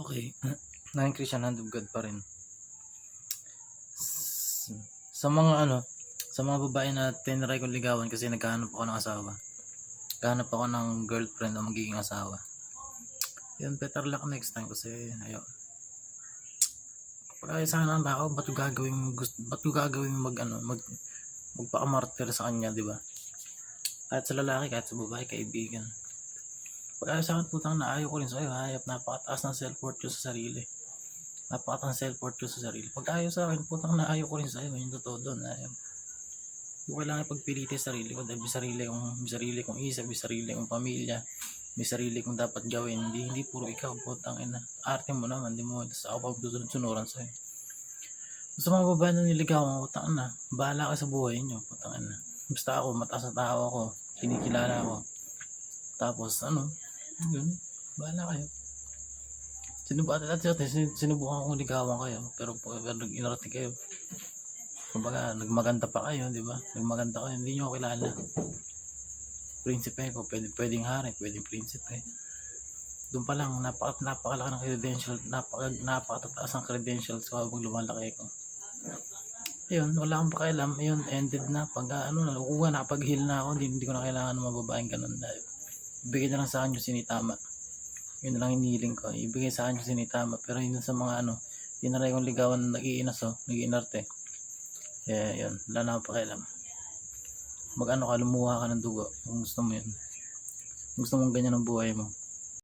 Okay. Na-increase siya, hand of God pa rin. Sa mga sa mga babae na tinry kong ligawan kasi naghahanap ako ng asawa. Naghahanap ako ng girlfriend o magiging asawa. Yun, better luck next time kasi ayun. Pag sana ang tao, ba't ko gagawin magpaka-martyr sa kanya, di ba? Kahit sa lalaki, kahit sa babae, kaibigan. Pag ayaw sa akin, putang na ayaw ko rin sa'yo, hayop, napakataas ng self-worth ko sa sarili. Napakataas ng self-worth ko sa sarili. Pag ayaw sa akin, putang na ayaw ko rin sa'yo, yung totoo doon, ayaw. Hindi ko kailangan ipagpilitin sa sarili ko dahil may sarili kong isip, may sarili kong pamilya, may sarili kong dapat gawin. Hindi puro ikaw, putang ina. Arte mo naman, di mo, tapos ako pa susunod-sunuran sa'yo. Sa mga babae na niligawan, putang na, bahala ka sa buhay niyo, putang ina. Basta ako, mataas na tao ako, kinikilala ako. Tapos yun, bahala kayo. Sinubukan kong ligawan kayo, pero nag-inarte kayo. Kumbaga, nagmaganda pa kayo, di ba? Nagmaganda kayo, hindi nyo ako kilala. Prinsipe ko, pwedeng hari, pwedeng prinsipe. Doon pa lang, napakalaki ng credential, napakatataas ng credentials ko habang lumalaki ko. Ayun, wala akong pakialam, ayun, ended na. Pag nakapag-heal na ako, hindi ko na kailangan ng mga babaeng ganun. Ibigay na lang sa akin yung sinitama. Yun na lang hinihiling ko. Ibigay sa akin yung sinitama. Pero yun sa mga tinry kong ligawan na nag-iinarte. Kaya yun, wala na akong pakialam. Lumuha ka ng dugo kung gusto mo yun. Kung gusto mong ganyan ang buhay mo.